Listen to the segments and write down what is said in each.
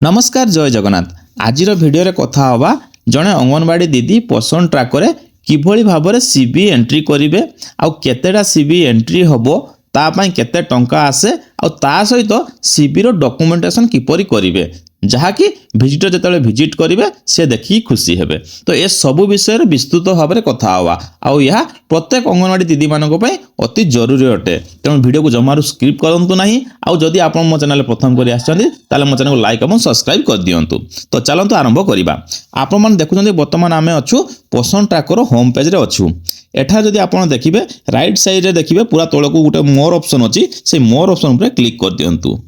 नमस्कार जय जगन्नाथ। आज भिडियो रे कथा हवा जड़े अंगनवाड़ी दीदी पोषण ट्राकर किभली भाव में सीबी एंट्री करेंगे आउ केतेटा सीबी एंट्री हम तापाई केते टंका आसे आउ ता सहित सीबी रो डॉक्यूमेंटेशन किपरि करेंगे जहाँकि विजिटर जिते विजिट करेंगे से देखिए खुशी हेबे। तो ये सब विषय विस्तृत भाव में कथा हवा आउ यह प्रत्येक अंगनवाड़ी दीदी मानक पई अति जरूरी अटे। तेणु वीडियो को जमारू स्किप करंतु नहीं। आउ जदि आप मो चैनल प्रथम कर मो चैनल को लाइक और सब्सक्राइब कर दियंतु। तो चलतु आरंभ करवा। आपण मैंने देखुं बर्तमान आम अच्छु पोषण ट्राकर होम पेज रे अच्छु। एठा जदि आप देखिए राइट साइड रे देखिए पूरा तौक गोटे मोर ऑप्शन अच्छी से मोर ऑप्शन पर क्लिक कर दियंतु।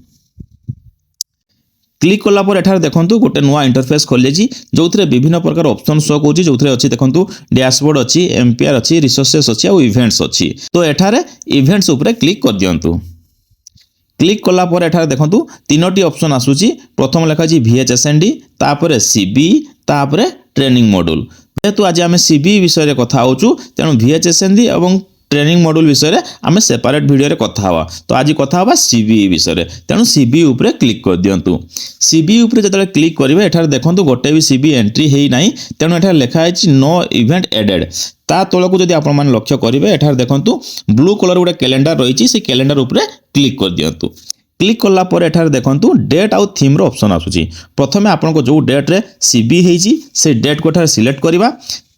क्लिक कला पर एठार देखंतु गोटे नुआ इंटरफेस खोले जो विभिन्न प्रकार ऑप्शन शो करूची जो अच्छी देखंतु डैशबोर्ड अच्छी एम्पियर अच्छी रिसोर्सेस अच्छी और इवेंट्स अच्छी। तो एठारे इवेंट्स उपरे क्लिक कर दियंतु। क्लिक कला पर एठारे देखंतु तीनोटी ऑप्शन आसुची। प्रथम लिखा जी VHSND तापर सीबी तापर ट्रेनिंग मॉड्यूल। जेहेतु आज आम सीबी विषय रे कथा होचु तेणु VHSND और ट्रेनिंग मॉड्यूल विषय में आम सेपरेट वीडियो रे कथा हवा। तो आज कथा हवा सीबी विषय में। तेणु सीबी उपरे क्लिक कर दियंतु। सीबी उपरे जतले क्लिक करेंगे एठार देखंतु गोटे भी सीबी एंट्री हेई नाही तेणु एठार लिखा है नो इवेंट एडेड। ता तलकू जदि आपण माने लक्ष्य करेंगे एठार देखंतु ब्लू कलर गोटे कैलेंडर रही से कैलेंडर उपरे क्लिक कर दियंतु। क्लिक कला पर एठार देखंतु डेट आउ थीम रो ऑप्शन आसुची। प्रथमे आपण को जो डेट रे सीबी हेई से डेट को एठार सिलेक्ट करबा।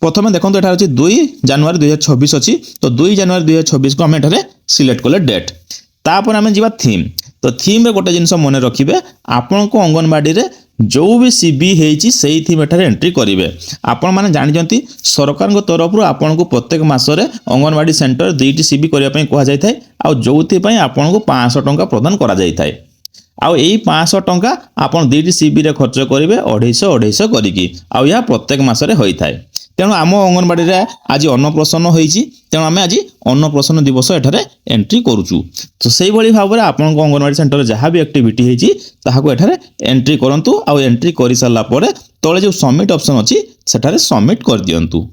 प्रथम देखो एठार अच्छी 2 जनवरी 2026 अच्छी। तो 2 जनवरी 2026 को आम एठार सिलेक्ट कले डेट। तापर आम जा थीम। तो थीम रे गोटे जिनस मन रखिए आपण को अंगनवाड़ी रे जो भी सीबी हेई से थीम एठार एंट्री करेंगे। आपण माने जानिजंती सरकार तरफ आपण को प्रत्येक मासरे अंगनवाड़ी सेंटर 2टी सीबी करने कहा जाए आ जो आपण को 500 टंका प्रदान करा जाय थाए। आउ यही 500 टंका आपण 2टी सीबी रे खर्च करेंगे 250 करिकी आउ या प्रत्येक मासरे होई थाए। तेणु आम अंगनवाड़ी रे आज अन्नप्रसन होईची तेणु आम आज अन्नप्रसन दिवस एठारे एंट्री करूचु। तो से भाव में आपण अंगनवाड़ी सेंटर जहाँ भी एक्टिविटी होईची ताहाको एठारे एंट्री करंतु आउ एंट्री कर सारा पर तले जो सबमिट ऑप्शन अच्छी सेठारे सबमिट कर दियंतु।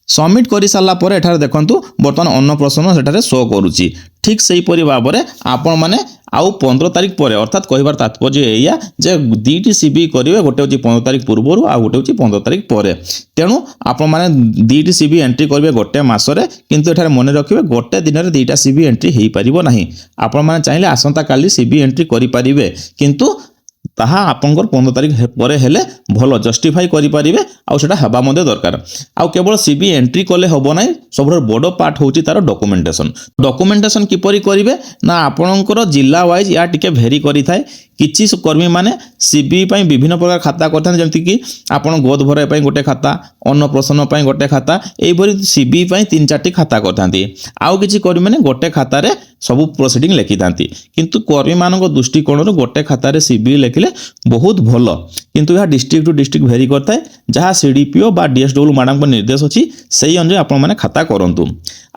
सबमिट कर सारा पर एठारे देखंतु बर्तमान अन्नप्रसन सेठारे शो करूची। ठीक से भाव में आपण माने आउ 15 तारीख पर अर्थात कहबार तात्पर्य एया जे 2टी सीबी करेंगे गोटे हूँ 15 तारीख पूर्व आ गोटे हूँ 15 तारीख पर। तेणु आपण माने 2टी सीबी एंट्री करेंगे गोटे मसरे किंतु एठारे मन रखिए गोटे दिन में 2टा सीबी एंट्री हो पारिबो नाही। आपण माने चाहिए आसंता काली सीबी एंट्री करि पारिबे किंतु ताहा आपंकर 15 तारीख पर हेले भल जस्टिफाई करि पारिबे आउ सेटा हबा मध्ये दरकार। आउ केवल सीबी एंट्री कले हबो नाही सब बड़ पार्ट होची तार डॉक्यूमेंटेशन। डॉक्यूमेंटेशन किपरि करिवे ना आपणकर जिला वाइज या टिके भेरी करि थाए। किछि कर्मी माने सीबी पई विभिन्न प्रकार खाता करथान जेमति कि आपण गोद भराय पई गोटे खाता अन्नप्रसन पई गोटे खाता एइबरी सीबी पई 3-4टी खाता करथांती। आउ किछि कर्मी माने गोटे खाता रे सब प्रोसीडिंग लिखि थांती किंतु कर्मी मानक दृष्टिकोण रो गोटे खाता रे सीबी लिखिले बहुत भल किंतु यह डिस्ट्रिक्ट टू डिस्ट्रिक्ट भेरी करथाय। जहाँ सीडीपीओ बा डीएसडब्ल्यू मैडम को निर्देश अछि सेही अनुसार आपण माने खाता करंतु।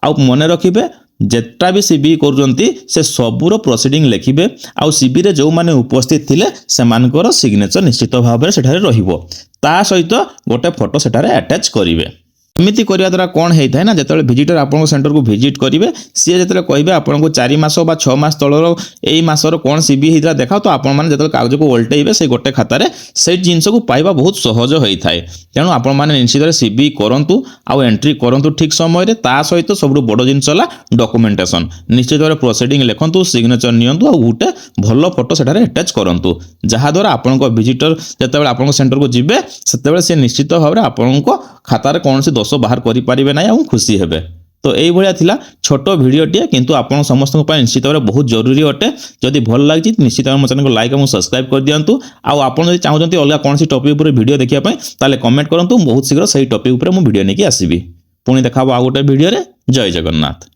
आउ मने रखिबे जेटा भी सीबी करूंती से सबूर प्रोसीडिंग लिखिबे आउ सीबी रे जो माने उपस्थित थिले सेमानकर सिग्नेचर निश्चित भाव में सेठारे रहिबो। ता सहित गोटे फोटो सेठारे अटैच करिवे। एमिति करिया द्वारा कौन होता है ना जिते विजिटर आपन सेंटर को विजिट करेंगे सी जो कहे आपन को 4 मास बा 6 मास तलर यही मासर कौन सीबी होता देखा तो आपण मैंने जो कागज को ओल्टेबे से गोटे खातार से जिनस को पाइबा बहुत सहज होता है। तेणु आपण मैंने निश्चित सीबी करंतु आउ एंट्री करंतु ठीक समय ता सहित सब बड़ जिनस डॉक्यूमेंटेशन निश्चित भाव प्रोसीडिंग लिखंतु सिग्नेचर नियंतु आउ गोटे भल फोटो सेठारे अटैच करंतु जहाँ द्वारा आपण विजिटर जिते आपण सेंटर को जिबे सेतेबेले से निश्चित भाव में आपण खातार कौन से दोष बाहर करि पारिबे नै आ खुशी हेबे। तो यही भाया थिला छोटो वीडियोटे किंतु आपण समस्त निश्चित भाव बहुत जरूरी अटे। जदि भल लगी निश्चित भाव मो चैनल को लाइक और सब्सक्राइब कर दियंतु। आउ आपण जदि चाहउछंती अलग कौन सी टॉपिक ऊपर वीडियो देखिया पई ताले कमेंट करंतु बहुत शीघ्र सही टॉपिक ऊपर मु वीडियो नेकी आसीबी। पुणी देखाबो आ गोटे वीडियो रे। जय जगन्नाथ।